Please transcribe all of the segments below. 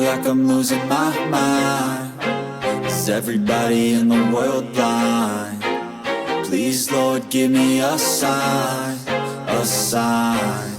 like I'm losing my mind. Is everybody in the world blind? Please, Lord, give me a sign, a sign.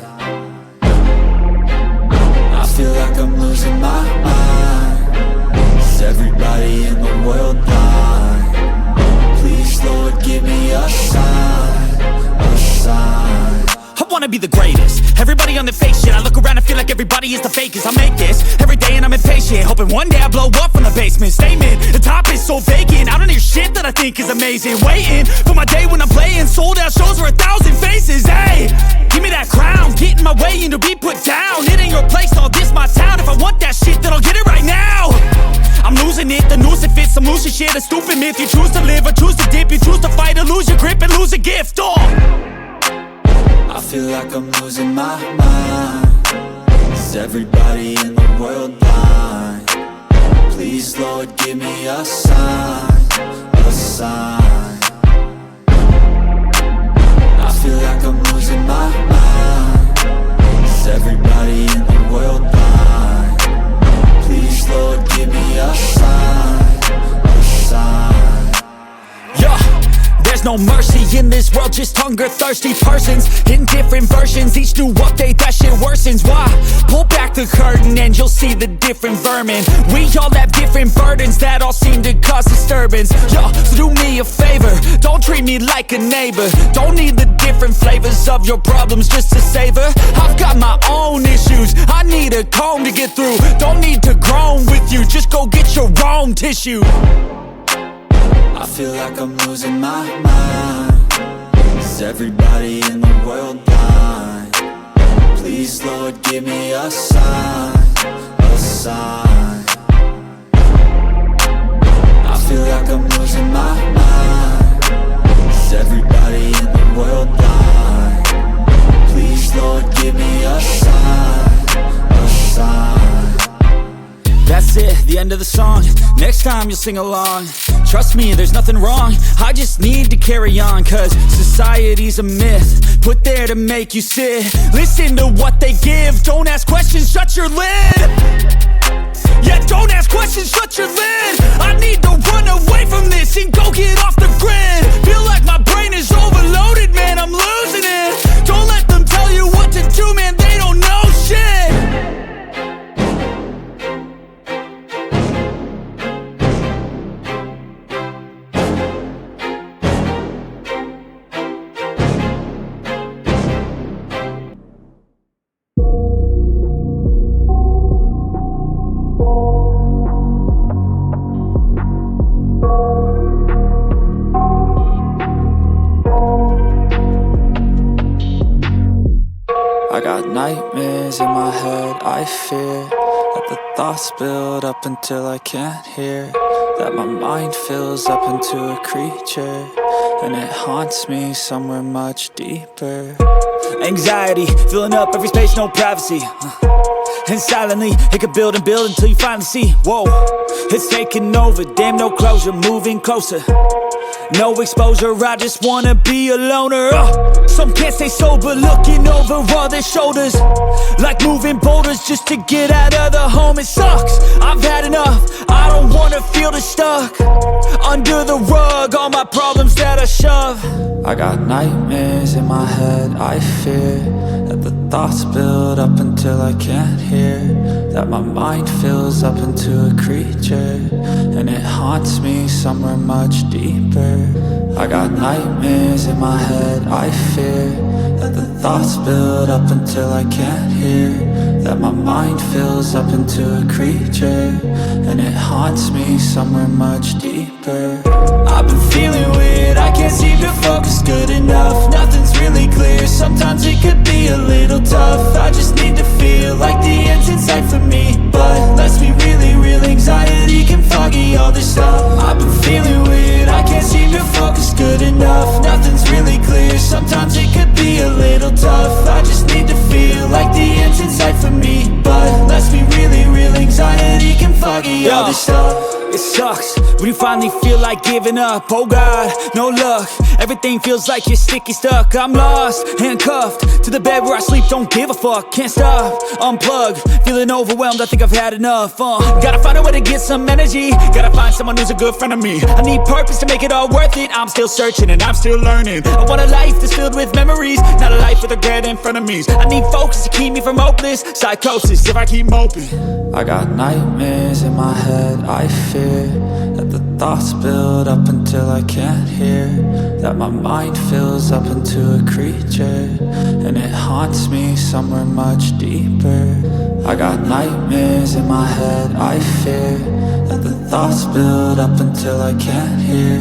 I feel like I'm losing my mind. Is everybody in the world blind? Please, Lord, give me a sign, a sign. I wanna be the greatest. Everybody on the fake shit. I look around and feel like everybody is the fakest. I make this every day and I'm impatient, hoping one day I blow up from the basement. Statement, the top is so vacant. I don't hear shit that I think is amazing. Waiting for my day when I'm playing sold out shows for 1,000 faces. Hey, give me that crown, get in my way and to be put down. It ain't your place, all this my town. If I want that shit, then I'll get it right now. I'm losing it, the noose it fits. I'm losing shit, a stupid myth. You choose to live or choose to dip. You choose to fight or lose your grip and lose a gift. I feel like I'm losing my mind. Is everybody in the world blind? Please, Lord, give me a sign, a sign. I feel like I'm losing my mind. Is everybody in the world blind? Please, Lord, give me a sign, a sign. Yeah. There's no mercy in this world, just hunger-thirsty persons in different versions. Each new update, that shit worsens. Why? Pull back the curtain and you'll see the different vermin. We all have different burdens that all seem to cause disturbance. Yo, so do me a favor, don't treat me like a neighbor. Don't need the different flavors of your problems just to savor. I've got my own issues, I need a comb to get through. Don't need to groan with you, just go get your own tissue. I feel like I'm losing my mind. Is everybody in the world blind? Please, Lord, give me a sign, a sign. I feel like I'm losing my mind. Is everybody in the world blind? Please, Lord, give me a sign, a sign. That's it, the end of the song. Next time you'll sing along. Trust me, there's nothing wrong. I just need to carry on, cause society's a myth put there to make you sit. Listen to what they give. Don't ask questions, shut your lid. Yeah, don't ask questions, shut your lid. I need to run away from this and go get off the grid. Feel like my brain is overloaded, man, I'm losing it. Don't let them tell you what to do, man, they don't know shit. I got nightmares in my head, I fear that the thoughts build up until I can't hear. That my mind fills up into a creature, and it haunts me somewhere much deeper. Anxiety, filling up every space, no privacy. And silently, it could build and build until you finally see. Whoa, it's taking over, damn no closure, moving closer. No exposure, I just wanna be a loner. Some can't stay sober, looking over all their shoulders, like moving boulders just to get out of the home. It sucks, I've had enough, I don't wanna feel the stuck under the rug, all my problems that I shove. I got nightmares in my head, I fear that the thoughts build up until I can't hear. That my mind fills up into a creature, and it haunts me somewhere much deeper. I got nightmares in my head, I fear that the thoughts build up until I can't hear. That my mind fills up into a creature, and it haunts me somewhere much deeper. I've been feeling weird, I can't seem to focus good enough. Nothing's really clear, sometimes it could be a little tough. I just need to feel like the end's in sight for me, but let's be really real, anxiety can foggy all this stuff. I've been feeling weird, I can't seem to focus good enough. Nothing's really clear, sometimes it could be a little tough. I just need to feel like the end's in sight for me, but let's be really real, anxiety can foggy all this stuff. It sucks when you finally feel like giving up. Oh God, no luck, Everything feels like you're sticky stuck. I'm lost, handcuffed to the bed where I sleep, don't give a fuck. Can't stop, unplug, feeling overwhelmed, I think I've had enough. Gotta find a way to get some energy. Gotta find someone who's a good friend of me. I need purpose to make it all worth it. I'm still searching and I'm still learning. I want a life that's filled with memories, not a life with regret and frenemies. I need focus to keep me from hopeless psychosis if I keep moping. I got nightmares in my head, I fear that the thoughts build up until I can't hear, that my mind fills up into a creature, and it haunts me somewhere much deeper. I got nightmares in my head, I fear that the thoughts build up until I can't hear,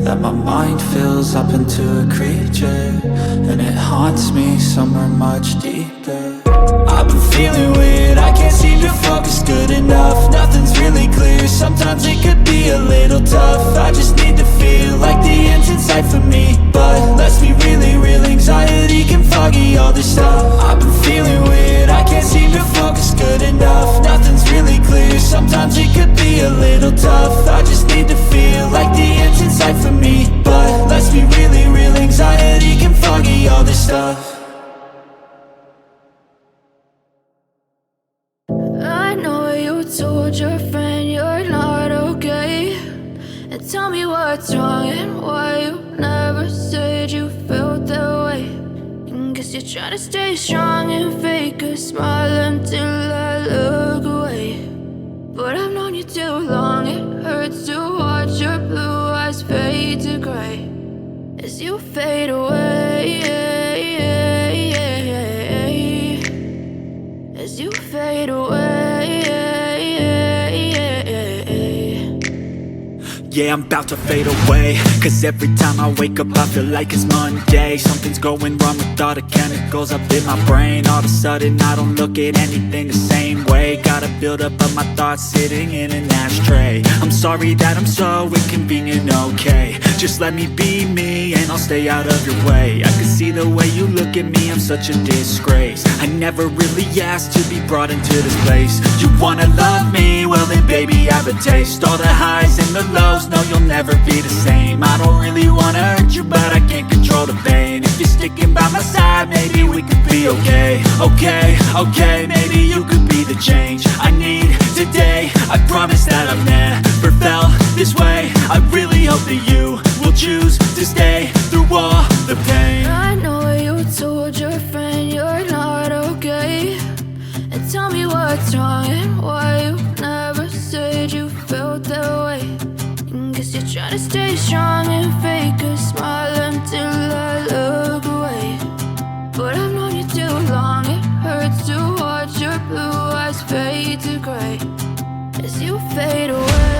that my mind fills up into a creature, and it haunts me somewhere much deeper. I've been feeling weird, I can't seem to focus good enough. Nothing's really clear, sometimes it could be a little tough. I just need to feel like the end's in sight for me, but let's be really real, anxiety can foggy all this stuff. I've been feeling weird, I can't seem to focus good enough. Nothing's really clear, sometimes it could be a little tough. I just need to feel like the end's in sight for me, but let's be really real, anxiety can foggy all this stuff. I know you told your friend you're not okay, and tell me what's wrong and why you never said you felt that way. And guess you're trying to stay strong and fake a smile until I look away. But I've known you too long, it hurts to watch your blue eyes fade to gray as you fade away, as you fade away. Yeah, I'm about to fade away, cause every time I wake up I feel like it's Monday. Something's going wrong with all the chemicals up in my brain. All of a sudden I don't look at anything the same way. Got a buildup of my thoughts sitting in an ashtray. I'm sorry that I'm so inconvenient, okay. Just let me be me and I'll stay out of your way. I can see the way you look at me, I'm such a disgrace. I never really asked to be brought into this place. You wanna love me? Well then baby I have a taste. All the highs and the lows, no you'll never be the same. I don't really wanna hurt you but I can't control the pain. If you're sticking by my side maybe we could be okay. Okay, maybe you could be the change I need today. I promise that I've never felt this way. I really hope that you will choose to stay through all the pain. I know you told your friend you're not okay, and tell me what's wrong and why you never said you felt that way. And guess you're trying to stay strong and fake a smile until I look away. But I've known you too long, it hurts to watch your blue eyes fade to gray as you fade away.